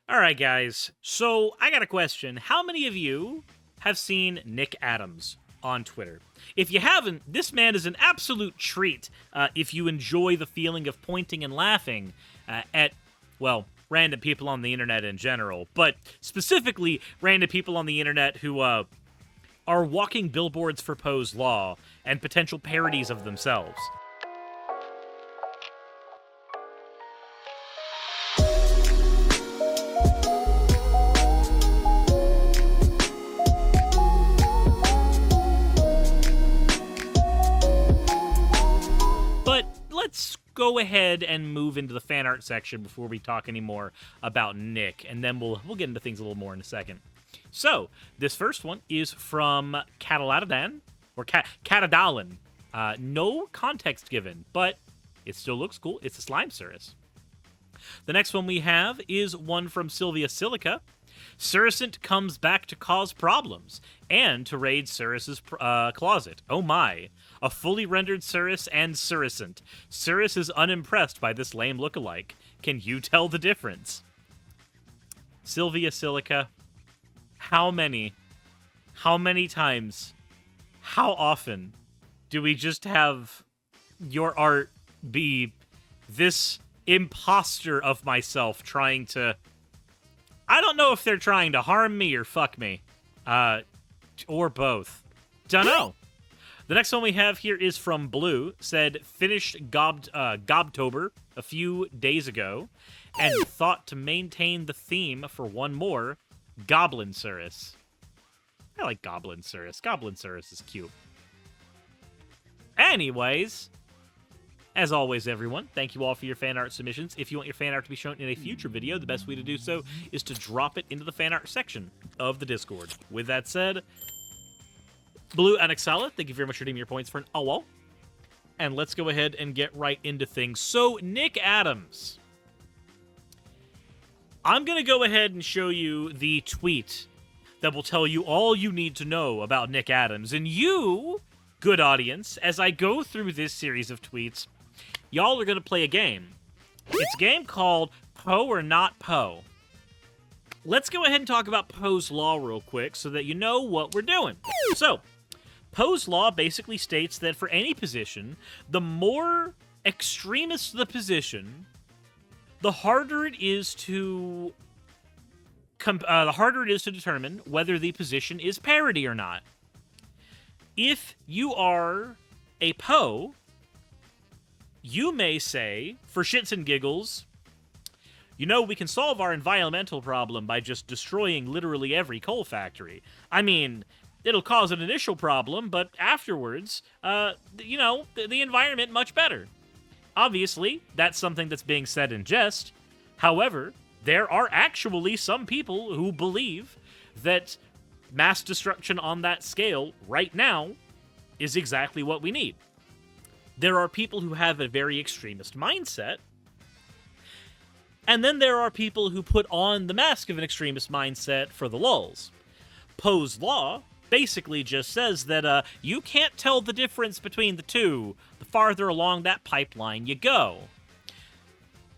All right, guys. So I got a question. How many of you have seen Nick Adams on Twitter? If you haven't, this man is an absolute treat if you enjoy the feeling of pointing and laughing at, well, random people on the internet in general, but specifically random people on the internet who are walking billboards for Poe's Law and potential parodies of themselves. But let's go ahead and move into the fan art section before we talk any more about Nick, and then we'll get into things a little more in a second. So, this first one is from Cataladan, or Catadalan. No context given, but it still looks cool. It's a slime Suris. The next one we have is one from Sylvia Silica. Suricent comes back to cause problems and to raid Suris's closet. Oh my. A fully rendered Suris and Suricent. Suris is unimpressed by this lame lookalike. Can you tell the difference? Sylvia Silica, how many times, how often do we just have your art be this imposter of myself trying to... I don't know if they're trying to harm me or fuck me. Or both. Dunno. The next one we have here is from Blue. Said, finished Gobtober a few days ago, and thought to maintain the theme for one more, Goblin Suris. I like Goblin Suris. Goblin Suris is cute. Anyways, as always, everyone, thank you all for your fan art submissions. If you want your fan art to be shown in a future video, the best way to do so is to drop it into the fan art section of the Discord. With that said, Blue and Exala, thank you very much for redeeming your points for an owl. And let's go ahead and get right into things. So, Nick Adams. I'm going to go ahead and show you the tweet that will tell you all you need to know about Nick Adams. And you, good audience, as I go through this series of tweets, y'all are going to play a game. It's a game called Poe or Not Poe. Let's go ahead and talk about Poe's Law real quick so that you know what we're doing. So, Poe's Law basically states that for any position, the more extremist the position, the harder it is to determine whether the position is parody or not. If you are a Poe, you may say, for shits and giggles, you know, we can solve our environmental problem by just destroying literally every coal factory. I mean, it'll cause an initial problem, but afterwards, you know, the environment much better. Obviously, that's something that's being said in jest. However, there are actually some people who believe that mass destruction on that scale right now is exactly what we need. There are people who have a very extremist mindset, and then there are people who put on the mask of an extremist mindset for the lulz. Poe's Law basically just says that you can't tell the difference between the two the farther along that pipeline you go.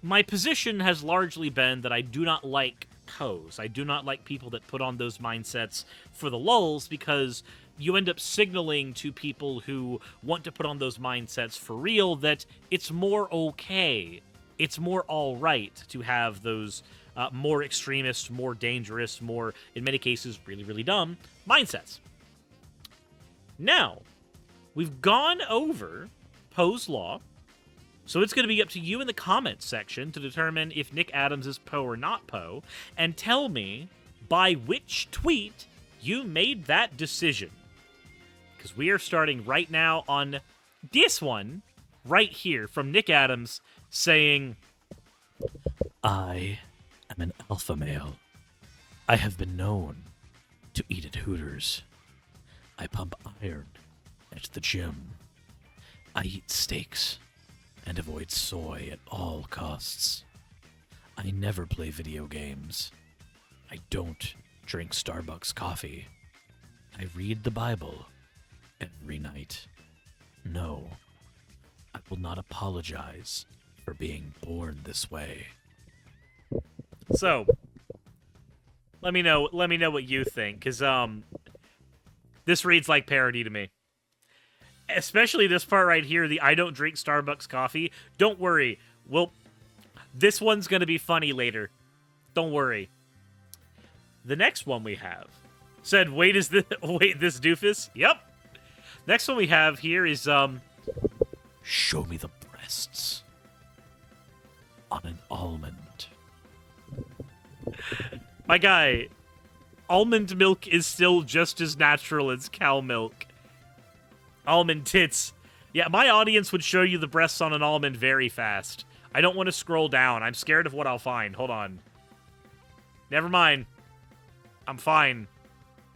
My position has largely been that I do not like Poes. I do not like people that put on those mindsets for the lulz, because you end up signaling to people who want to put on those mindsets for real that it's more okay, it's more alright to have those more extremist, more dangerous, more, in many cases, really, really dumb mindsets. Now, we've gone over Poe's Law, so it's going to be up to you in the comments section to determine if Nick Adams is Poe or not Poe, and tell me by which tweet you made that decision. Because we are starting right now on this one, right here, from Nick Adams, saying, I am an alpha male. I have been known to eat at Hooters. I pump iron at the gym. I eat steaks and avoid soy at all costs. I never play video games. I don't drink Starbucks coffee. I read the Bible every night. No, I will not apologize for being born this way. So, Let me know what you think, because this reads like parody to me. Especially this part right here, the I don't drink Starbucks coffee. Don't worry. This one's going to be funny later. Don't worry. The next one we have said, wait, this doofus? Yep. Next one we have here is, show me the breasts on an almond. My guy, almond milk is still just as natural as cow milk. Almond tits. Yeah, my audience would show you the breasts on an almond very fast. I don't want to scroll down. I'm scared of what I'll find. Hold on. Never mind. I'm fine.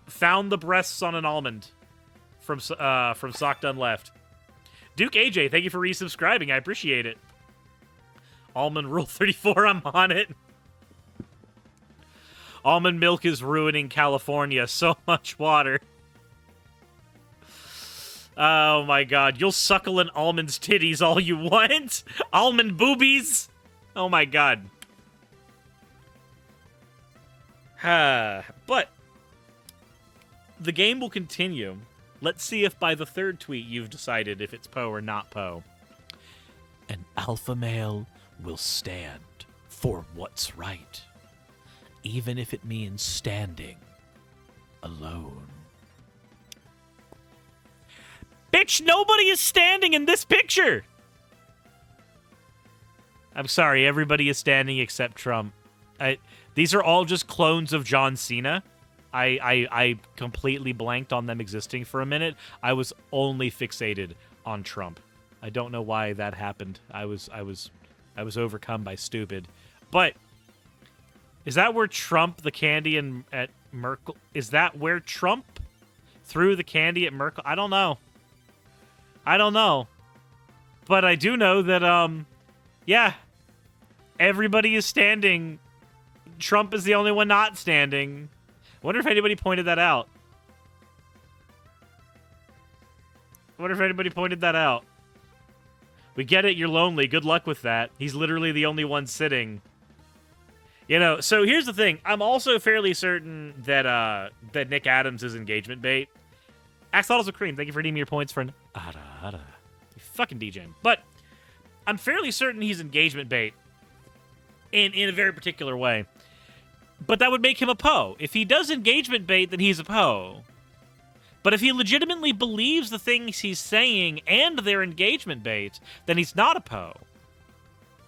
Found the breasts on an almond from Sock Done Left. Duke AJ, thank you for resubscribing. I appreciate it. Almond Rule 34, I'm on it. Almond milk is ruining California. So much water. Oh my god. You'll suckle an almond's titties all you want. Almond boobies. Oh my god. But the game will continue. Let's see if by the third tweet you've decided if it's Poe or not Poe. An alpha male will stand for what's right, even if it means standing alone. Bitch, nobody is standing in this picture! I'm sorry, everybody is standing except Trump. These are all just clones of John Cena. I completely blanked on them existing for a minute. I was only fixated on Trump. I don't know why that happened. I was overcome by stupid. But is that where Trump the candy at Merkel? Is that where Trump threw the candy at Merkel? I don't know. But I do know that yeah, everybody is standing. Trump is the only one not standing. I wonder if anybody pointed that out. We get it, you're lonely. Good luck with that. He's literally the only one sitting. You know, so here's the thing. I'm also fairly certain that that Nick Adams is engagement bait. Axolotls Cream, thank you for redeeming your points for an You fucking DJ. But I'm fairly certain he's engagement bait in a very particular way. But that would make him a Poe. If he does engagement bait, then he's a Poe. But if he legitimately believes the things he's saying and they're engagement bait, then he's not a Poe.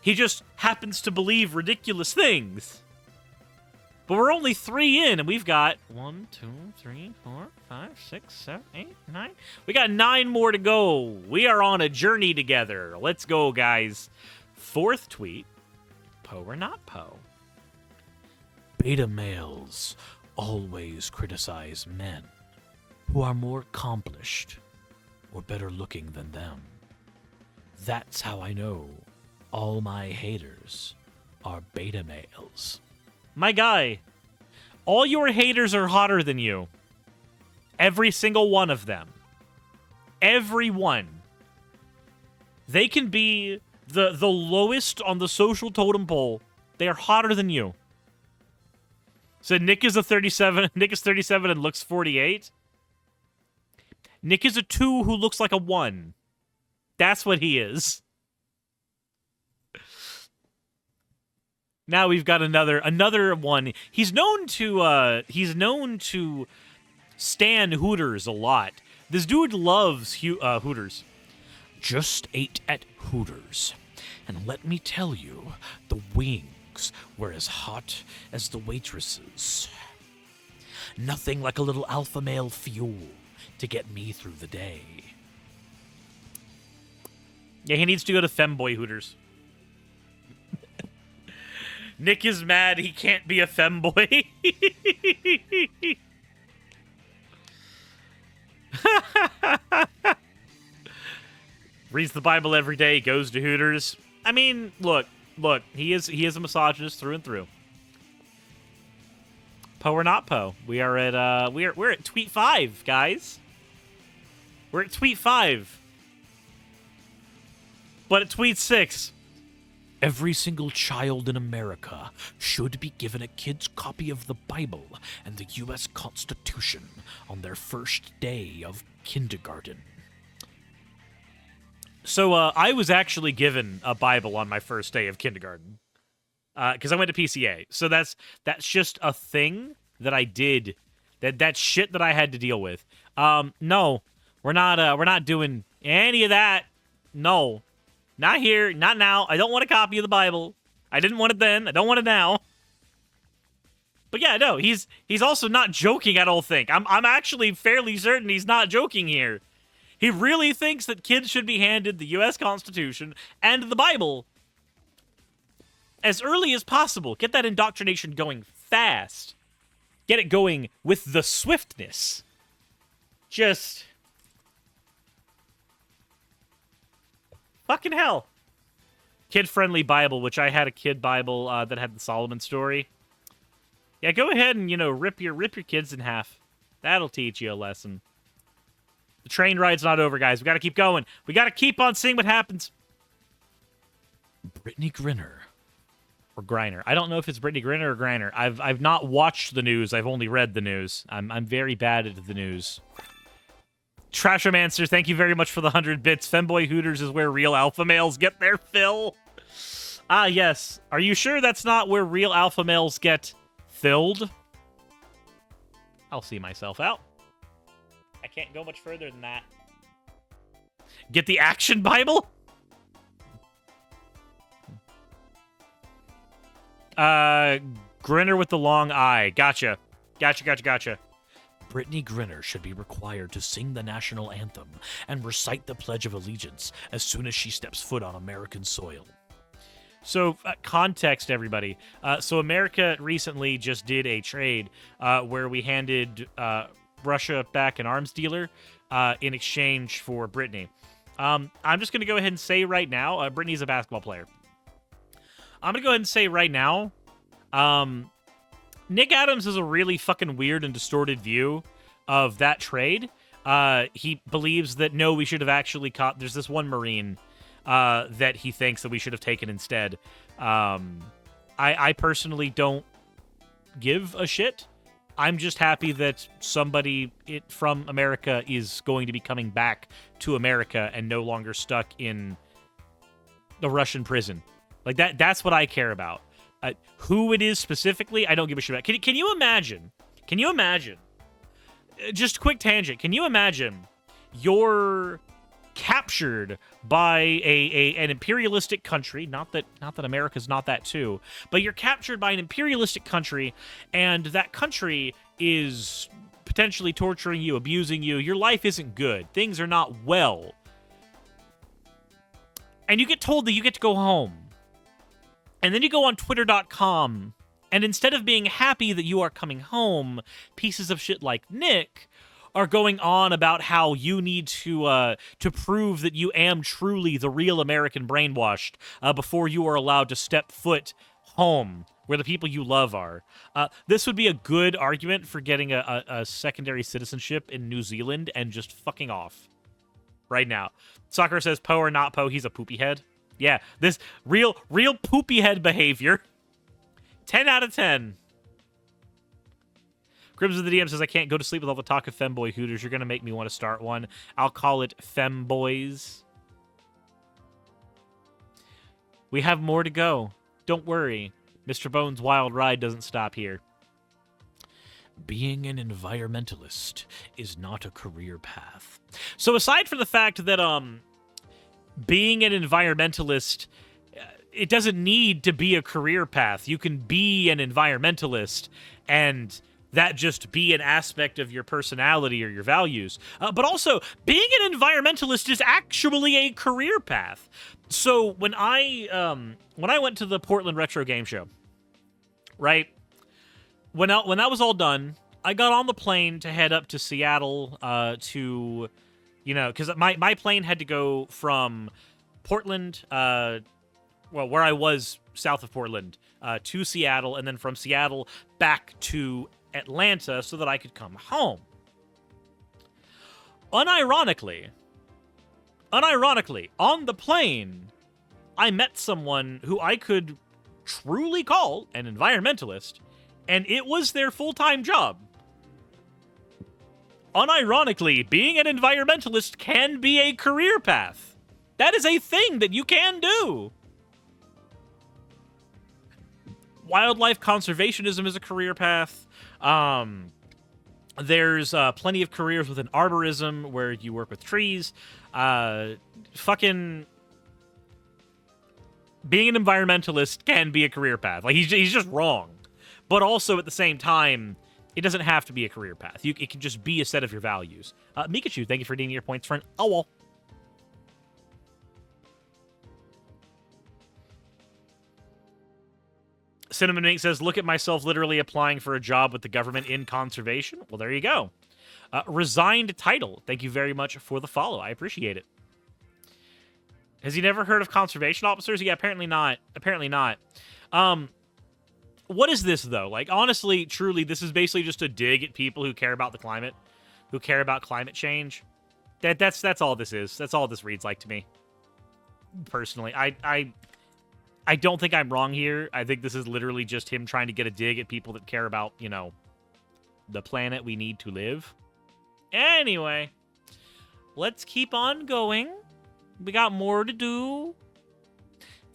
He just happens to believe ridiculous things. But we're only 3 in, and we've got 1, 2, 3, 4, 5, 6, 7, 8, 9. We got 9 more to go. We are on a journey together. Let's go, guys. 4th tweet. Poe or not Poe? Beta males always criticize men who are more accomplished or better looking than them. That's how I know all my haters are beta males. My guy, all your haters are hotter than you. Every single one of them. Every one. They can be the lowest on the social totem pole. They are hotter than you. So Nick is a 37. Nick is 37 and looks 48. Nick is a 2 who looks like a 1. That's what he is. Now we've got another one. He's known to stan Hooters a lot. This dude loves Hooters. Just ate at Hooters, and let me tell you, the wings were as hot as the waitresses. Nothing like a little alpha male fuel to get me through the day. Yeah, he needs to go to Femboy Hooters. Nick is mad he can't be a femboy. Reads the Bible every day, goes to Hooters. I mean, look, he is a misogynist through and through. Poe or not Poe? We are at we're at tweet 5, guys. We're at tweet 5. But at tweet 6, Every single child in America should be given a kid's copy of the Bible and the U.S. Constitution on their first day of kindergarten. So I was actually given a Bible on my first day of kindergarten because I went to PCA. So that's just a thing that I did. That's shit that I had to deal with. No, we're not doing any of that. No, not here, not now. I don't want a copy of the Bible. I didn't want it then. I don't want it now. But yeah, no, he's also not joking. I don't think. I'm actually fairly certain he's not joking here. He really thinks that kids should be handed the U.S. Constitution and the Bible as early as possible. Get that indoctrination going fast. Get it going with the swiftness. Just... fucking hell. Kid-friendly Bible, which I had a kid Bible that had the Solomon story. Yeah, go ahead and, rip your kids in half. That'll teach you a lesson. The train ride's not over, guys. We gotta keep going. We gotta keep on seeing what happens. Brittany Griner. Or Griner. I don't know if it's Brittany Griner or Griner. I've not watched the news. I've only read the news. I'm very bad at the news. Trashomancer, thank you very much for the 100 bits. Femboy Hooters is where real alpha males get their fill. Ah, yes. Are you sure that's not where real alpha males get filled? I'll see myself out. I can't go much further than that. Get the Action Bible? Grinner with the long eye. Gotcha. Gotcha. Brittany Griner should be required to sing the national anthem and recite the Pledge of Allegiance as soon as she steps foot on American soil. So, context, everybody. So America recently just did a trade where we handed Russia back an arms dealer in exchange for Brittany. I'm just going to go ahead and say right now, Brittany's a basketball player. I'm going to go ahead and say right now, Nick Adams has a really fucking weird and distorted view of that trade. He believes that, no, we should have actually caught... There's this one Marine that he thinks that we should have taken instead. I personally don't give a shit. I'm just happy that somebody from America is going to be coming back to America and no longer stuck in the Russian prison. Like, that's what I care about. Who it is specifically, I don't give a shit about. Can you imagine? Can you imagine? Just a quick tangent. Can you imagine you're captured by an imperialistic country? Not that America's not that too, but you're captured by an imperialistic country, and that country is potentially torturing you, abusing you. Your life isn't good. Things are not well. And you get told that you get to go home. And then you go on Twitter.com, and instead of being happy that you are coming home, pieces of shit like Nick are going on about how you need to prove that you am truly the real American brainwashed before you are allowed to step foot home where the people you love are. This would be a good argument for getting a secondary citizenship in New Zealand and just fucking off right now. Soccer says Poe or not Poe, he's a poopy head. Yeah, this real poopy head behavior. 10 out of 10. Cribs of the DM says, I can't go to sleep with all the talk of femboy hooters. You're going to make me want to start one. I'll call it Femboys. We have more to go. Don't worry. Mr. Bones' wild ride doesn't stop here. Being an environmentalist is not a career path. So aside from the fact that, being an environmentalist, it doesn't need to be a career path. You can be an environmentalist and that just be an aspect of your personality or your values. But also, being an environmentalist is actually a career path. So when I went to the Portland Retro Game Show, right? When that was all done, I got on the plane to head up to Seattle to... because my plane had to go from Portland, where I was south of Portland, to Seattle, and then from Seattle back to Atlanta so that I could come home. Unironically, on the plane, I met someone who I could truly call an environmentalist, and it was their full-time job. Unironically, being an environmentalist can be a career path. That is a thing that you can do. Wildlife conservationism is a career path. There's plenty of careers within arborism where you work with trees. Fucking being an environmentalist can be a career path. Like, he's just wrong. But also, at the same time, it doesn't have to be a career path. It can just be a set of your values. Mikachu, thank you for redeeming your points for an owl. Cinnamon Mink says, look at myself literally applying for a job with the government in conservation. Well, there you go. Resigned title. Thank you very much for the follow. I appreciate it. Has he never heard of conservation officers? Yeah, apparently not. Apparently not. What is this, though? Like, honestly, truly, this is basically just a dig at people who care about the climate, who care about climate change. That's all this is. That's all this reads like to me. Personally, I don't think I'm wrong here. I think this is literally just him trying to get a dig at people that care about, you know, the planet we need to live. Anyway, let's keep on going. We got more to do.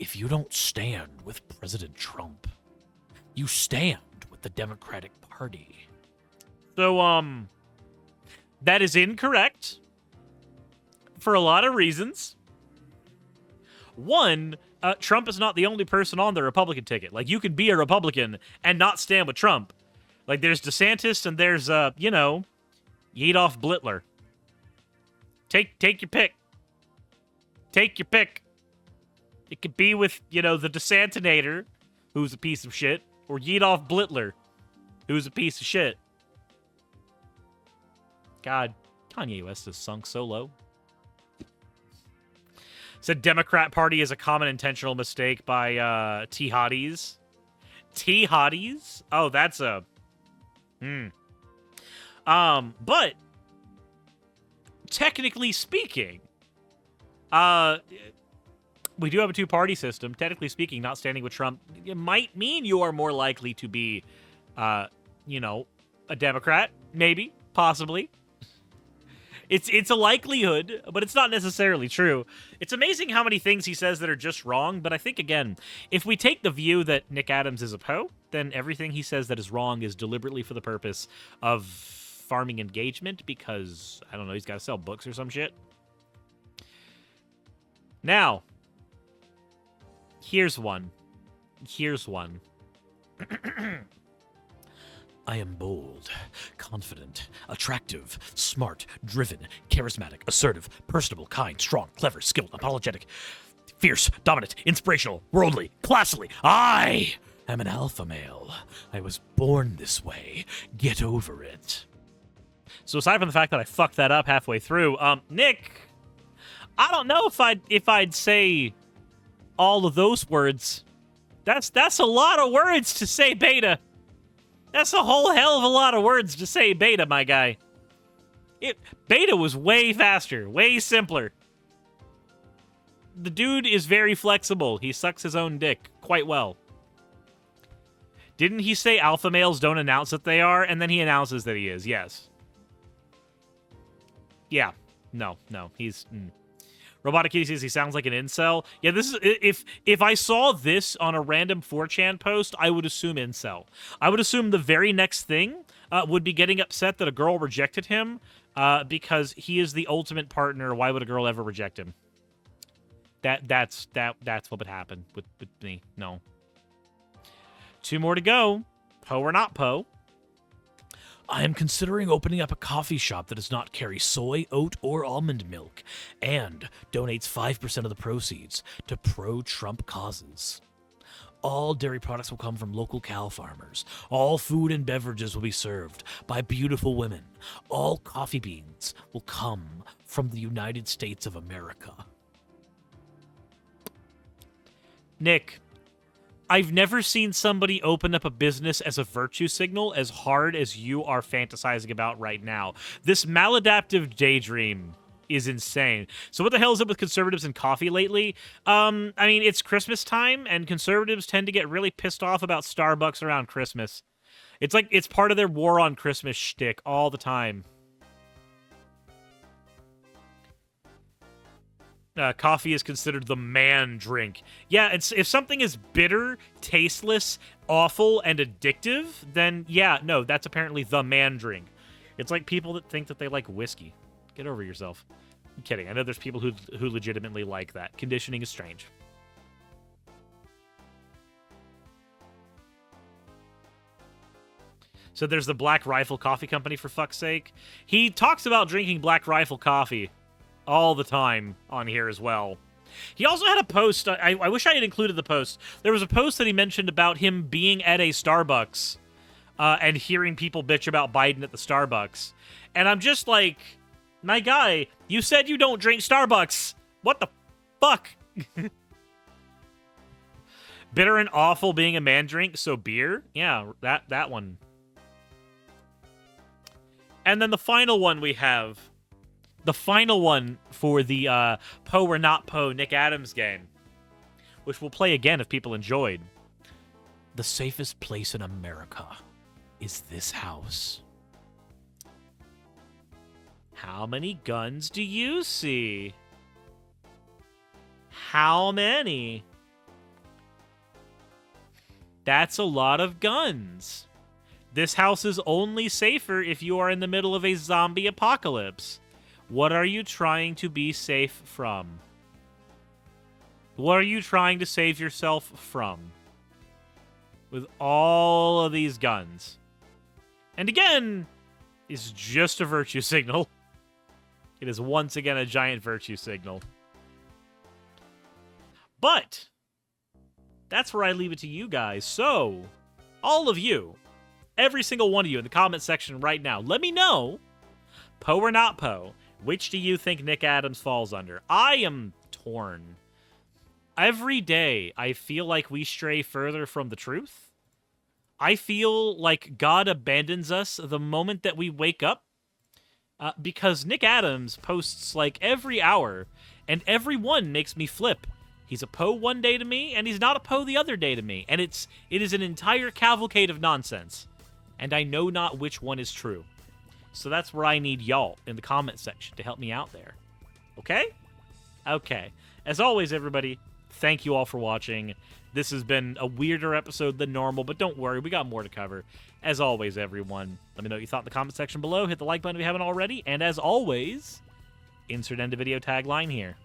If you don't stand with President Trump, you stand with the Democratic Party. So, that is incorrect for a lot of reasons. One, Trump is not the only person on the Republican ticket. Like, you can be a Republican and not stand with Trump. Like, there's DeSantis and there's, you know, Yedoff Blitler. Take your pick. Take your pick. It could be with, you know, the DeSantinator, who's a piece of shit, or Yedoff Blitler, who's a piece of shit. God, Kanye West has sunk so low. Said Democrat Party is a common intentional mistake by T-Hotties. T-Hotties? Oh, that's a... But, technically speaking, we do have a two-party system. Technically speaking, not standing with Trump, it might mean you are more likely to be, you know, a Democrat. Maybe. Possibly. It's a likelihood, but it's not necessarily true. It's amazing how many things he says that are just wrong, but I think, again, if we take the view that Nick Adams is a Poe, then everything he says that is wrong is deliberately for the purpose of farming engagement because, I don't know, he's got to sell books or some shit. Now, here's one. Here's one. I am bold, confident, attractive, smart, driven, charismatic, assertive, personable, kind, strong, clever, skilled, apologetic, fierce, dominant, inspirational, worldly, classily. I am an alpha male. I was born this way. Get over it. So aside from the fact that I fucked that up halfway through, Nick, I don't know if I'd say all of those words. That's a lot of words to say, Beta. That's a whole hell of a lot of words to say, Beta, my guy. Beta was way faster, way simpler. The dude is very flexible. He sucks his own dick quite well. Didn't he say alpha males don't announce that they are, and then he announces that he is? Yes. Yeah. No. He's... Robotic Kitty says he sounds like an incel. Yeah, this is... If I saw this on a random 4chan post, I would assume incel. I would assume the very next thing would be getting upset that a girl rejected him because he is the ultimate partner. Why would a girl ever reject him? That's what would happen with me. No. 2 more to go. Poe or not Poe. I am considering opening up a coffee shop that does not carry soy, oat, or almond milk, and donates 5% of the proceeds to pro-Trump causes. All dairy products will come from local cow farmers. All food and beverages will be served by beautiful women. All coffee beans will come from the United States of America. Nick, I've never seen somebody open up a business as a virtue signal as hard as you are fantasizing about right now. This maladaptive daydream is insane. So what the hell is up with conservatives and coffee lately? I mean, it's Christmas time, and conservatives tend to get really pissed off about Starbucks around Christmas. It's like it's part of their war on Christmas shtick all the time. Coffee is considered the man drink. Yeah, if something is bitter, tasteless, awful, and addictive, then yeah, no, that's apparently the man drink. It's like people that think that they like whiskey. Get over yourself. I'm kidding. I know there's people who legitimately like that. Conditioning is strange. So there's the Black Rifle Coffee Company, for fuck's sake. He talks about drinking Black Rifle coffee all the time on here as well. He also had a post. I wish I had included the post. There was a post that he mentioned about him being at a Starbucks and hearing people bitch about Biden at the Starbucks. And I'm just like, my guy, you said you don't drink Starbucks. What the fuck? Bitter and awful being a man drink, so beer? Yeah, that one. And then the final one we have. The final one for the Poe or Not Poe Nick Adams game, which we'll play again if people enjoyed. The safest place in America is this house. How many guns do you see? How many? That's a lot of guns. This house is only safer if you are in the middle of a zombie apocalypse. What are you trying to be safe from? What are you trying to save yourself from? With all of these guns. And again, it's just a virtue signal. It is once again a giant virtue signal. But that's where I leave it to you guys. So, all of you, every single one of you in the comment section right now, let me know, Poe or not Poe, which do you think Nick Adams falls under? I am torn. Every day, I feel like we stray further from the truth. I feel like God abandons us the moment that we wake up. Because Nick Adams posts like every hour, and every one makes me flip. He's a Poe one day to me, and he's not a Poe the other day to me. And it is an entire cavalcade of nonsense. And I know not which one is true. So that's where I need y'all in the comment section to help me out there. Okay? Okay. As always, everybody, thank you all for watching. This has been a weirder episode than normal, but don't worry, we got more to cover. As always, everyone, let me know what you thought in the comment section below. Hit the like button if you haven't already. And as always, insert end of video tagline here.